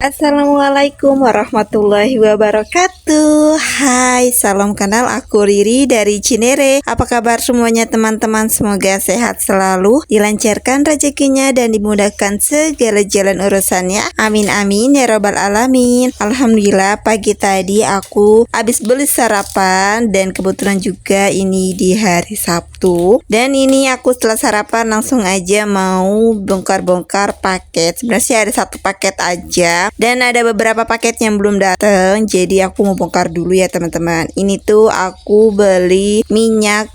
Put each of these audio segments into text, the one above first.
Assalamualaikum warahmatullahi wabarakatuh. Hai, salam kenal, aku Riri dari Cinere. Apa kabar semuanya teman-teman? Semoga sehat selalu, dilancarkan rezekinya dan dimudahkan segala jalan urusannya. Amin amin ya robbal alamin. Alhamdulillah pagi tadi aku habis beli sarapan dan kebetulan juga ini di hari Sabtu. Dan ini aku setelah sarapan langsung aja mau bongkar-bongkar paket. Sebenarnya sih ada satu paket aja dan ada beberapa paket yang belum datang, jadi aku mau bongkar dulu ya teman-teman. Ini tuh aku beli minyak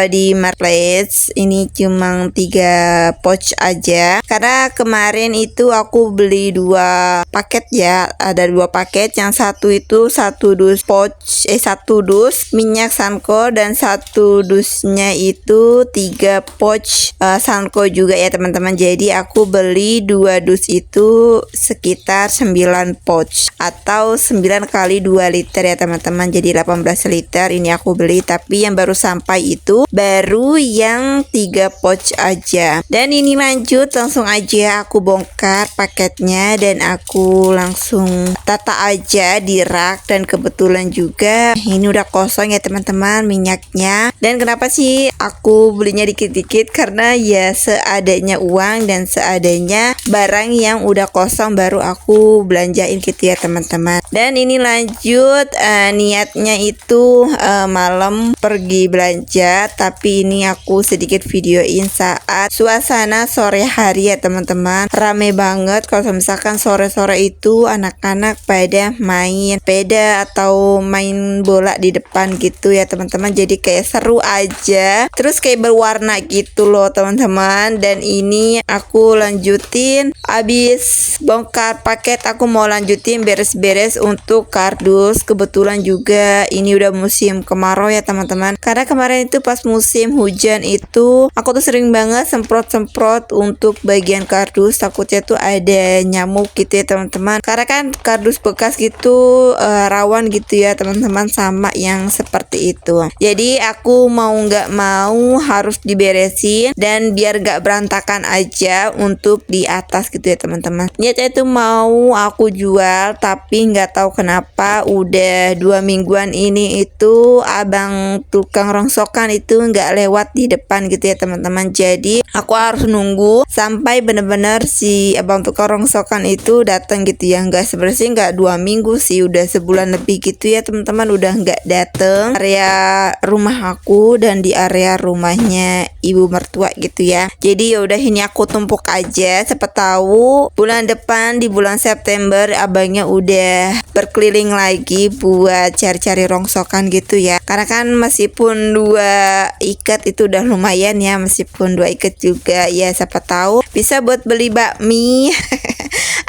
di marketplace. Ini cuma 3 pouch aja karena kemarin itu aku beli 2 paket ya, ada 2 paket. Yang satu itu 1 dus pouch, 1 dus minyak Sanko, dan 1 dusnya itu 3 pouch Sanko juga ya teman-teman. Jadi aku beli 2 dus itu sekitar 9 pouch atau 9 kali 2 liter ya teman-teman, jadi 18 liter ini aku beli. Tapi yang baru sampai itu baru yang 3 pouch aja. Dan ini lanjut langsung aja aku bongkar paketnya dan aku langsung tata aja di rak. Dan kebetulan juga ini udah kosong ya teman-teman minyaknya. Dan kenapa sih aku belinya dikit-dikit? Karena ya seadanya uang dan seadanya barang yang udah kosong baru aku belanjain gitu ya teman-teman. Dan ini lanjut niatnya itu malam pergi belanja, tapi ini aku sedikit videoin saat suasana sore hari ya teman-teman. Rame banget kalau misalkan sore-sore itu anak-anak pada main sepeda atau main bola di depan gitu ya teman-teman. Jadi kayak seru aja, terus kayak berwarna gitu loh teman-teman. Dan ini aku lanjutin abis bongkar paket, aku mau lanjutin beres-beres untuk kardus. Kebetulan juga ini udah musim kemarau ya teman-teman, karena kemarin itu pas musim hujan itu aku tuh sering banget semprot-semprot untuk bagian kardus, takutnya tuh ada nyamuk gitu ya teman-teman. Karena kan kardus bekas gitu rawan gitu ya teman-teman sama yang seperti itu. Jadi aku mau nggak mau harus diberesin dan biar gak berantakan aja untuk di atas gitu ya teman-teman. Niatnya itu mau aku jual, tapi nggak tahu kenapa udah 2 mingguan ini itu abang tukang rongsokan itu nggak lewat di depan gitu ya teman-teman. Jadi aku harus nunggu sampai bener-bener si abang tukang rongsokan itu datang gitu ya. Sebenarnya nggak 2 minggu sih, udah sebulan lebih gitu ya teman-teman udah nggak dateng area rumah aku dan di area rumahnya ibu mertua gitu ya. Jadi yaudah ini aku tumpuk aja, siapa tahu bulan depan di bulan September abangnya udah berkeliling lagi buat cari-cari rongsokan gitu ya. Karena kan meskipun 2 ikat itu udah lumayan ya, meskipun 2 ikat juga ya, siapa tahu bisa buat beli bakmi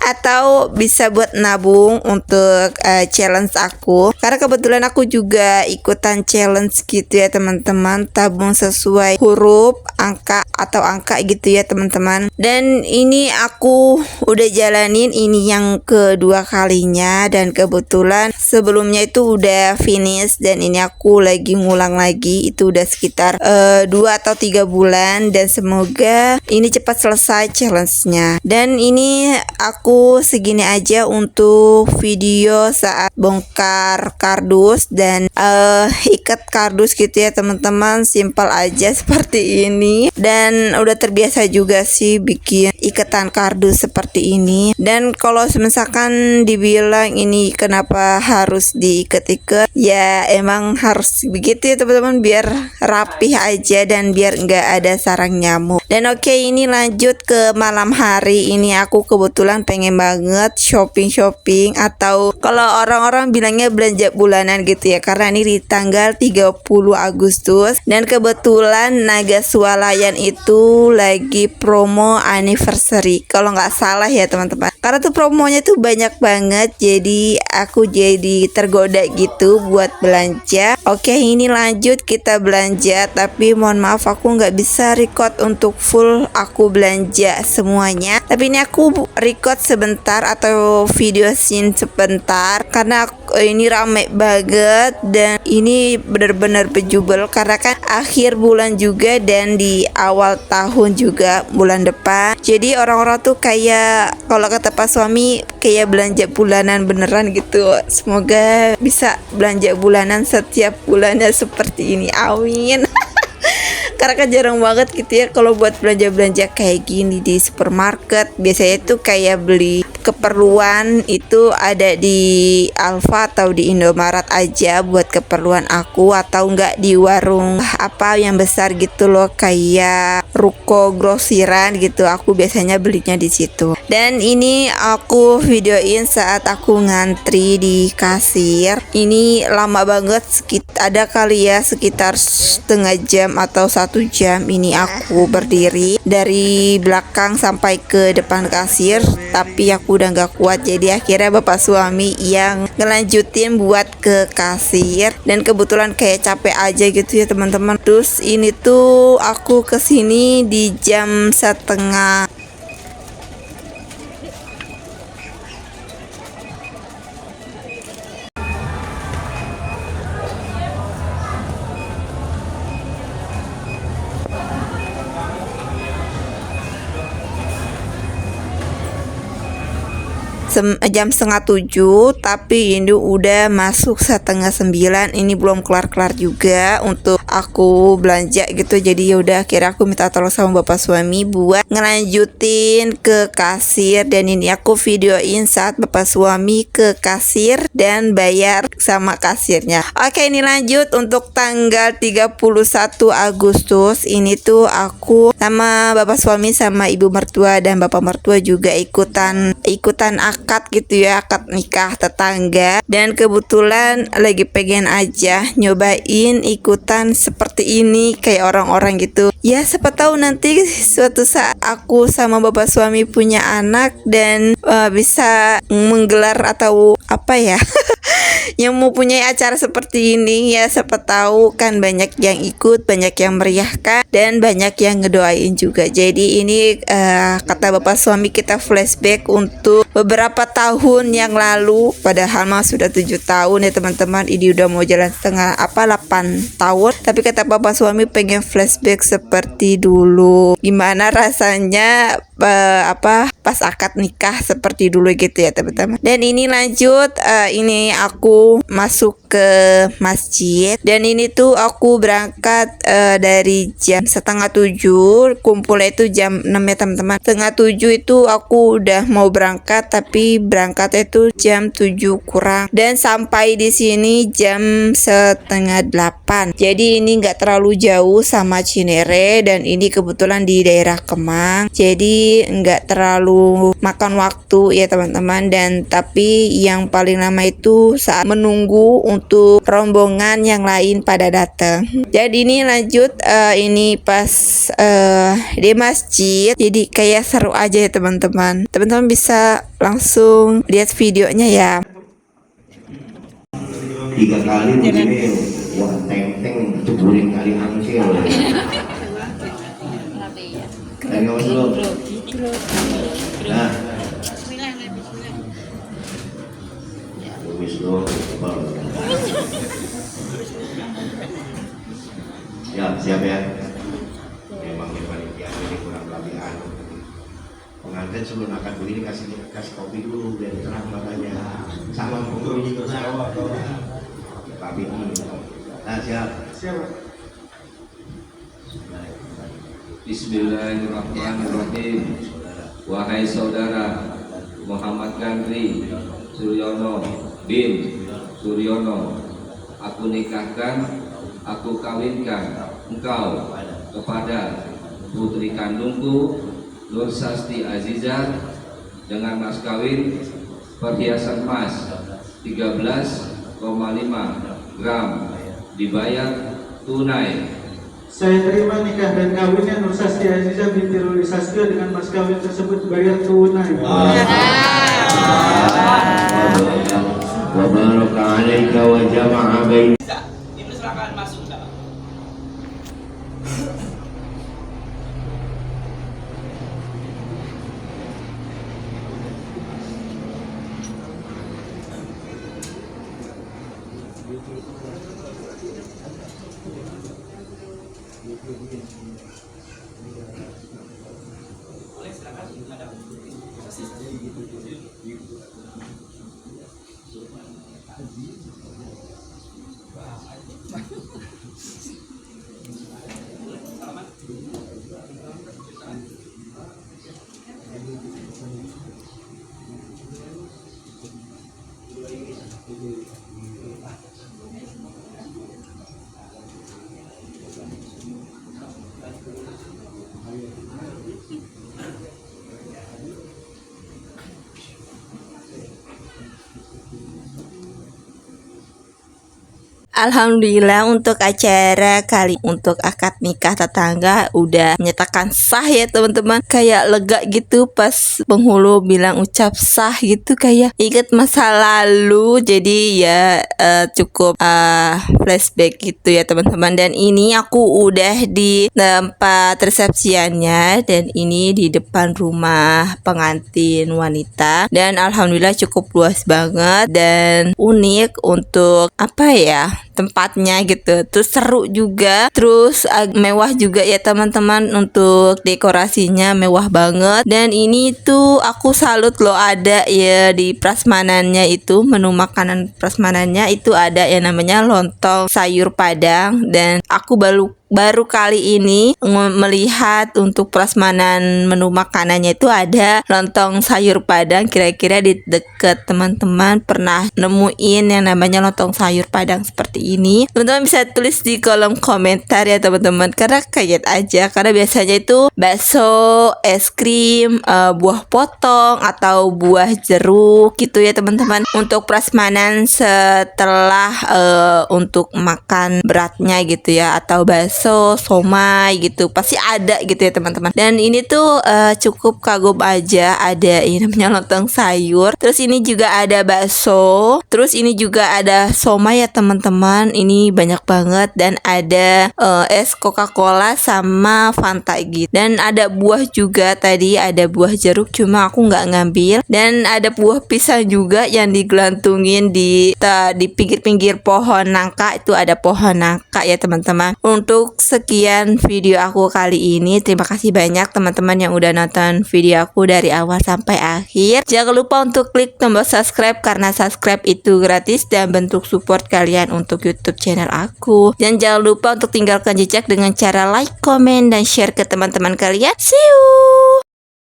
atau bisa buat nabung untuk challenge aku. Karena kebetulan aku juga ikutan challenge gitu ya teman-teman, tabung sesuai huruf, angka atau angka gitu ya teman-teman. Dan ini aku udah jalanin ini yang kedua kalinya, dan kebetulan sebelumnya itu udah finish dan ini aku lagi ngulang lagi. Itu udah sekitar 2 atau 3 bulan dan semoga ini cepat selesai challenge-nya. Dan ini aku aku segini aja untuk video saat bongkar kardus dan ikat kardus gitu ya teman-teman. Simpel aja seperti ini, dan udah terbiasa juga sih bikin ikatan kardus seperti ini. Dan kalau misalkan dibilang ini kenapa harus diikat-ikat, ya emang harus begitu ya teman-teman, biar rapih aja dan biar nggak ada sarang nyamuk. Dan oke, ini lanjut ke malam hari. Ini aku kebetulan pengen banget shopping atau kalau orang-orang bilangnya belanja bulanan gitu ya, karena ini di tanggal 30 Agustus dan kebetulan Naga Swalayan itu lagi promo anniversary kalau nggak salah ya teman-teman, karena tuh promonya tuh banyak banget, jadi aku jadi tergoda gitu buat belanja. Oke, ini lanjut kita belanja, tapi mohon maaf aku nggak bisa record untuk full aku belanja semuanya, tapi ini aku record sebentar atau video scene sebentar karena ini rame banget dan ini bener-bener bejubel karena kan akhir bulan juga dan di awal tahun juga bulan depan. Jadi orang-orang tuh kayak kalau kata Pak suami kayak belanja bulanan beneran gitu. Semoga bisa belanja bulanan setiap bulannya seperti ini, amin. Karena kan jarang banget gitu ya kalau buat belanja-belanja kayak gini di supermarket. Biasanya tuh kayak beli keperluan itu ada di Alfa atau di Indomaret aja buat keperluan aku, atau enggak di warung apa yang besar gitu loh, kayak ruko grosiran gitu. Aku biasanya belinya di situ. Dan ini aku videoin saat aku ngantri di kasir. Ini lama banget, ada kali ya sekitar setengah jam atau 1 jam ini aku berdiri dari belakang sampai ke depan kasir, tapi aku udah nggak kuat, jadi akhirnya bapak suami yang ngelanjutin buat ke kasir. Dan kebetulan kayak capek aja gitu ya teman-teman. Terus ini tuh aku kesini di jam setengah jam setengah 7, tapi ini udah masuk setengah 9. Ini belum kelar-kelar juga untuk aku belanja gitu. Jadi yaudah akhirnya aku minta tolong sama bapak suami buat ngelanjutin ke kasir. Dan ini aku videoin saat bapak suami ke kasir dan bayar sama kasirnya. Oke, ini lanjut untuk tanggal 31 Agustus. Ini tuh aku sama bapak suami sama ibu mertua dan bapak mertua juga ikutan akad gitu ya, akad nikah tetangga. Dan kebetulan lagi pengen aja nyobain ikutan seperti ini kayak orang-orang gitu ya, siapa tahu nanti suatu saat aku sama bapak suami punya anak dan bisa menggelar atau apa ya yang mau punya acara seperti ini ya, siapa tahu kan banyak yang ikut, banyak yang meriahkan dan banyak yang ngedoain juga. Jadi ini kata bapak suami kita flashback untuk beberapa tahun yang lalu, padahal mah sudah 7 tahun ya teman-teman. Ini udah mau jalan 8 tahun, tapi kata bapak suami pengen flashback seperti dulu, gimana rasanya pas akad nikah seperti dulu gitu ya teman-teman. Dan ini lanjut, ini aku masuk ke masjid dan ini tuh aku berangkat dari jam setengah 7, kumpulnya itu jam 6 ya teman-teman. Setengah 7 itu aku udah mau berangkat, tapi berangkatnya itu jam 7 kurang dan sampai di sini jam setengah 8. Jadi ini nggak terlalu jauh sama Cinere dan ini kebetulan di daerah Kemang, jadi nggak terlalu makan waktu ya teman-teman. Dan tapi yang paling lama itu saat menunggu untuk rombongan yang lain pada datang. Jadi ini lanjut, ini pas di masjid, jadi kayak seru aja ya teman-teman. Teman-teman bisa langsung lihat videonya ya. 3 kali begini, wah teng-teng jeburin kali angsil. Tengok dulu. Nah, tulis dulu. Siap ya. Memang yang panitia ini kurang lebih pengantin sebelum akad begini kasih kopi dulu biar terang matanya. Sama pokoknya juga sama. Tapi nah siap. Bismillahirrahmanirrahim. Wahai saudara Muhammad Gandri Suryono bin Suryono, aku nikahkan, aku kawinkan engkau kepada putri kandungku Nur Sasti Azizah dengan mas kawin perhiasan emas 13,5 gram dibayar tunai. Saya terima nikah dan kawinnya Nur Sasti Azizah binti Ruli Sastio dengan mas kawin tersebut bayar tunai. Wa baraka 'alaika wa jama'a bain. Dipersilakan masuk dalam. Boleh silakan ada. Alhamdulillah untuk acara kali untuk akad nikah tetangga udah menyatakan sah ya teman-teman. Kayak lega gitu pas penghulu bilang ucap sah gitu, kayak ingat masa lalu. Jadi ya cukup flashback gitu ya teman-teman. Dan ini aku udah di tempat resepsiannya, dan ini di depan rumah pengantin wanita, dan alhamdulillah cukup luas banget dan unik untuk apa ya, tempatnya gitu. Terus seru juga, terus mewah juga ya teman-teman. Untuk dekorasinya mewah banget. Dan ini tuh aku salut loh, ada ya di prasmanannya itu, menu makanan prasmanannya itu ada yang namanya lontong sayur padang. Dan aku baru kali ini melihat untuk prasmanan menu makanannya itu ada lontong sayur padang. Kira-kira di deket teman-teman pernah nemuin yang namanya lontong sayur padang seperti ini? Teman-teman bisa tulis di kolom komentar ya teman-teman, karena kaget aja. Karena biasanya itu bakso, es krim, buah potong atau buah jeruk gitu ya teman-teman. Untuk prasmanan setelah untuk makan beratnya gitu ya, atau bakso, somai gitu, pasti ada gitu ya teman-teman. Dan ini tuh cukup kagum aja, ada ini namanya lontong sayur. Terus ini juga ada bakso. Terus ini juga ada somai ya teman-teman. Ini banyak banget, dan ada es Coca-Cola sama Fanta gitu. Dan ada buah juga, tadi ada buah jeruk cuma aku nggak ngambil. Dan ada buah pisang juga yang digelantungin di pinggir-pinggir pohon nangka. Itu ada pohon nangka ya teman-teman. Untuk sekian video aku kali ini, terima kasih banyak teman-teman yang udah nonton video aku dari awal sampai akhir. Jangan lupa untuk klik tombol subscribe, karena subscribe itu gratis dan bentuk support kalian untuk YouTube channel aku. Dan jangan lupa untuk tinggalkan jejak dengan cara like, comment, dan share ke teman-teman kalian. See you.